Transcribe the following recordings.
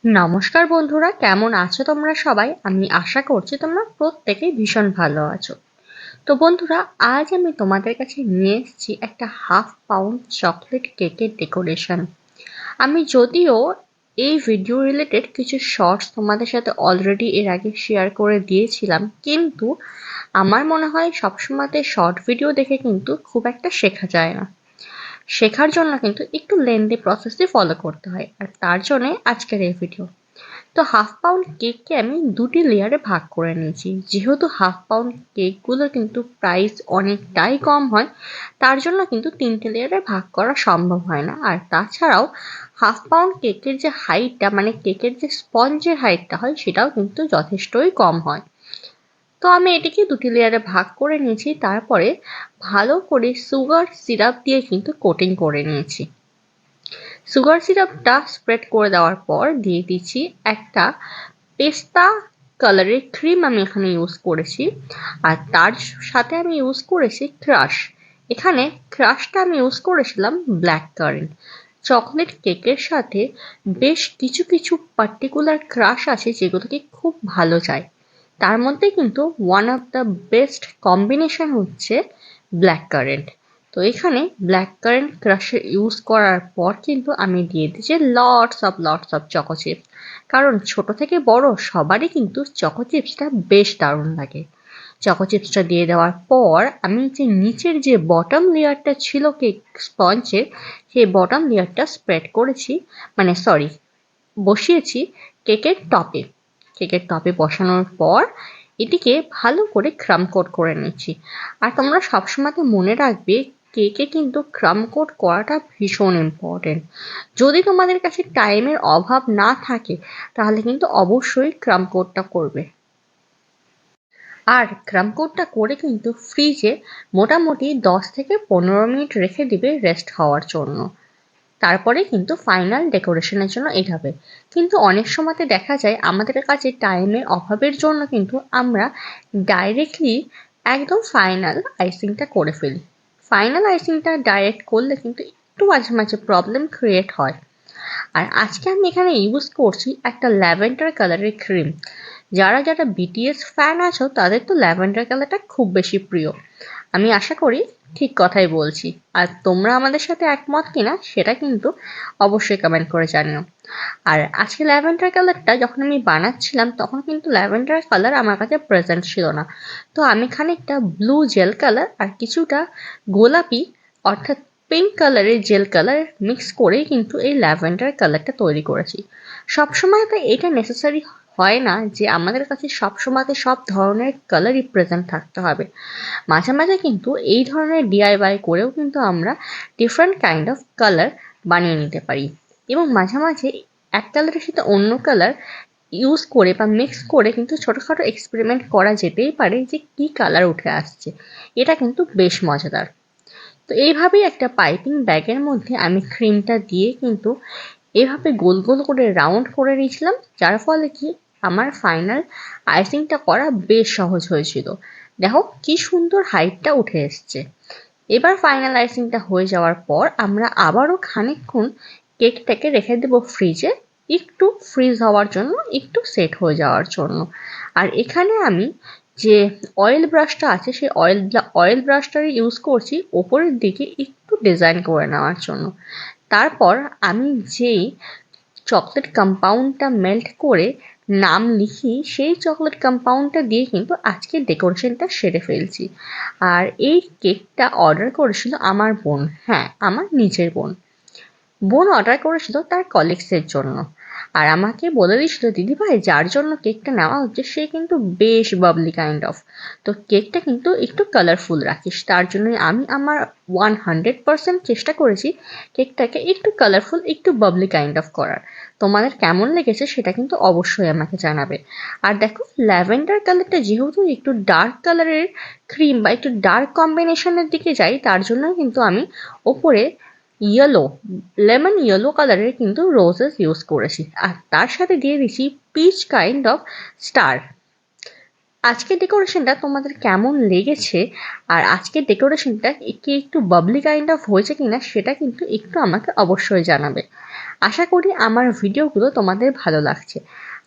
নমস্কার বন্ধুরা, কেমন আছো তোমরা সবাই? আমি আশা করছি তোমরা প্রত্যেকেই ভীষণ ভালো আছো। তো বন্ধুরা, আজ আমি তোমাদের কাছে নিয়ে এসেছি একটা হাফ পাউন্ড চকলেট কেকের ডেকোরেশন। আমি যদিও এই ভিডিও রিলেটেড কিছু শর্টস তোমাদের সাথে অলরেডি এর আগে শেয়ার করে দিয়েছিলাম, কিন্তু আমার মনে হয় সবসময়তে শর্ট ভিডিও দেখে কিন্তু খুব একটা শেখা যায় না। শেখার জন্য কিন্তু একটু লেন্দি প্রসেসই ফলো করতে হয়, আর তার জন্যে আজকের এই ভিডিও। তো হাফ পাউন্ড কেককে আমি দুটি লেয়ারে ভাগ করে নিয়েছি। যেহেতু হাফ পাউন্ড কেকগুলোর কিন্তু প্রাইস অনেকটাই কম হয়, তার জন্য কিন্তু তিনটে লেয়ারে ভাগ করা সম্ভব হয় না। আর তাছাড়াও হাফ পাউন্ড কেকের যে হাইটটা, মানে কেকের যে স্পঞ্জের হাইটটা হয়, সেটাও কিন্তু যথেষ্টই কম হয়। তো আমি এটিকে দুটি লেয়ারে ভাগ করে নিয়েছি। তারপরে ভালো করে সুগার সিরাপ দিয়ে কিন্তু কোটিং করে নিয়েছি। সুগার সিরাপটা স্প্রেড করে দেওয়ার পর দিয়ে দিচ্ছি একটা পেস্তা কালারের ক্রিম। আমি এখানে ইউজ করেছি, আর তার সাথে আমি ইউজ করেছি ক্রাশ। এখানে ক্রাশটা আমি ইউজ করেছিলাম ব্ল্যাক কারেন্ট। চকলেট কেকের সাথে বেশ কিছু কিছু পার্টিকুলার ক্রাশ আছে যেগুলোকে খুব ভালো যায়। তার মধ্যে কিন্তু one of the best combination হচ্ছে ব্ল্যাক কারেন্ট। তো এখানে ব্ল্যাক কারেন্ট ক্রাশে ইউজ করার পর কিন্তু আমি দিয়ে দিচ্ছি লটস অফ চকো চিপস। কারণ ছোট থেকে বড় সবারই কিন্তু চকো চিপসটা বেশ দারুণ লাগে। চকো চিপসটা দিয়ে দেওয়ার পর আমি যে নিচের যে বটম লেয়ারটা ছিল কেক স্পঞ্জের, সেই বটম লেয়ারটা স্প্রেড করেছি, মানে সরি, বসিয়েছি কেকের টপে। কেকের টপে বসানোর পর এটিকে ভালো করে ক্রাম কোট করে নিচ্ছি। আর তোমরা সবসময় মনে রাখবে, কেকে কিন্তু ক্রাম কোট করাটা ভীষণ ইম্পর্টেন্ট। যদি তোমাদের কাছে টাইমের অভাব না থাকে, তাহলে কিন্তু অবশ্যই ক্রাম কোটটা করবে। আর ক্রাম কোটটা করে কিন্তু ফ্রিজে মোটামুটি 10 থেকে 15 মিনিট রেখে দিবে রেস্ট হওয়ার জন্য। তারপরে কিন্তু ফাইনাল ডেকোরেশনের জন্য এগোবে। কিন্তু অনেক সময়তে দেখা যায় আমাদের কাছে টাইমের অভাবের জন্য কিন্তু আমরা ডাইরেক্টলি একদম ফাইনাল আইসিংটা করে ফেলি। ফাইনাল আইসিংটা ডাইরেক্ট করলে কিন্তু একটু মাঝে মাঝে প্রবলেম ক্রিয়েট হয়। আর আজকে আমি এখানে ইউজ করছি একটা ল্যাভেন্ডার কালারের ক্রিম। যারা যারা বিটিএস ফ্যান আছো তাদের তো ল্যাভেন্ডার কালারটা খুব বেশি প্রিয়। আমি আশা করি ঠিক কথাই বলছি। আর তোমরা আমাদের সাথে একমত কিনা সেটা কিন্তু অবশ্যই কমেন্ট করে জানিও। আর আজকে ল্যাভেন্ডার কালারটা যখন আমি বানাচ্ছিলাম তখন কিন্তু ল্যাভেন্ডার কালার আমার কাছে প্রেজেন্ট ছিল না। তো আমি খানিকটা ব্লু জেল কালার আর কিছুটা গোলাপি, অর্থাৎ পিঙ্ক কালারের জেল কালার মিক্স করেই কিন্তু এই ল্যাভেন্ডার কালারটা তৈরি করেছি। সবসময় তো এটা নেসেসারি হয় না যে আমাদের কাছে সবসময়তে সব ধরনের কালারই প্রেজেন্ট থাকতে হবে। মাঝে মাঝে কিন্তু এই ধরনের ডিআইওয়াই করেও কিন্তু আমরা ডিফারেন্ট কাইন্ড অফ কালার বানিয়ে নিতে পারি। এবং মাঝে মাঝে এক কালারের সাথে অন্য কালার ইউজ করে বা মিক্স করে কিন্তু ছোটোখাটো এক্সপেরিমেন্ট করা যেতেই পারে যে কী কালার উঠে আসছে। এটা কিন্তু বেশ মজাদার। তো এইভাবেই একটা পাইপিং ব্যাগের মধ্যে আমি ক্রিমটা দিয়ে কিন্তু এভাবে গোল গোল করে রাউন্ড করে নিয়েছিলাম, যার ফলে কি আমার ফাইনাল আইসিংটা করা বেশ সহজ হয়েছিল। দেখো কি সুন্দর হাইটটা উঠে এসছে। এবার ফাইনাল আইসিংটা হয়ে যাওয়ার পর আমরা আবারও খানিকক্ষণ কেকটাকে রেখে দেবো ফ্রিজে, একটু ফ্রিজ হওয়ার জন্য, একটু সেট হয়ে যাওয়ার জন্য। আর এখানে আমি যে অয়েল ব্রাশটা আছে সেই অয়েল ব্রাশটারই ইউজ করছি ওপরের দিকে একটু ডিজাইন করে নেওয়ার জন্য। তারপর আমি যেই চকলেট কম্পাউন্ডটা মেল্ট করে নাম লিখি, সেই চকলেট কম্পাউন্ডটা দিয়ে কিন্তু আজকে ডেকোরেশনটা সেরে ফেলছি। আর এই কেকটা অর্ডার করেছিল আমার বোন, হ্যাঁ আমার নিজের বোন। বোন অর্ডার করেছিল তার কলিগসের জন্য। আর আমাকে বলে দিয়েছিল, দিদিভাই যার জন্য কেকটা নেওয়া হচ্ছে সে কিন্তু বেশ বাবলি কাইন্ড অফ, তো কেকটা কিন্তু একটু কালারফুল রাখিস। তার জন্যই আমি আমার 100% চেষ্টা করেছি কেকটাকে একটু কালারফুল, একটু বাবলি কাইন্ড অফ করার। তোমাদের কেমন লেগেছে সেটা কিন্তু অবশ্যই আমাকে জানাবে। আর দেখো, ল্যাভেন্ডার কালারটা যেহেতু একটু ডার্ক কালারের ক্রিম বা একটু ডার্ক কম্বিনেশনের দিকে যাই, তার জন্য কিন্তু আমি ওপরে ইয়েলো, লেমন ইয়েলো কালারের কিন্তু রোজেস ইউজ করেছি। আর তার সাথে দিয়ে দিচ্ছি পিচ কাইন্ড অফ স্টার। আজকের ডেকোরেশনটা তোমাদের কেমন লেগেছে আর আজকের ডেকোরেশনটা কি একটু বাবলি কাইন্ড অফ হয়েছে কিনা সেটা কিন্তু একটু আমাকে অবশ্যই জানাবে। আশা করি আমার ভিডিওগুলো তোমাদের ভালো লাগছে।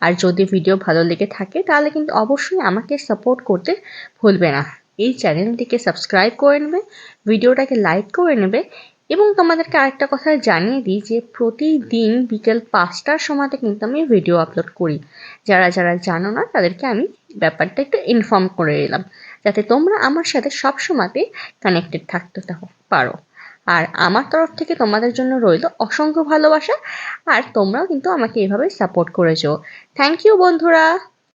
আর যদি ভিডিও ভালো লেগে থাকে তাহলে কিন্তু অবশ্যই আমাকে সাপোর্ট করতে ভুলবে না। এই চ্যানেলটিকে সাবস্ক্রাইব করে নেবে, ভিডিওটাকে লাইক করে নেবে এবং তোমাদেরকে আরেকটা কথা জানিয়ে দিই যে প্রতিদিন বিকেল 5টার সময়তে কিন্তু আমি ভিডিও আপলোড করি। যারা যারা জানো না তাদেরকে আমি ব্যাপারটা একটু ইনফর্ম করে এলাম, যাতে তোমরা আমার সাথে সব সময়তে কানেক্টেড থাকতে পারো। আর আমার তরফ থেকে তোমাদের জন্য রইল অসংখ্য ভালোবাসা, আর তোমরাও কিন্তু আমাকে এভাবে সাপোর্ট করেছো। থ্যাংক ইউ বন্ধুরা।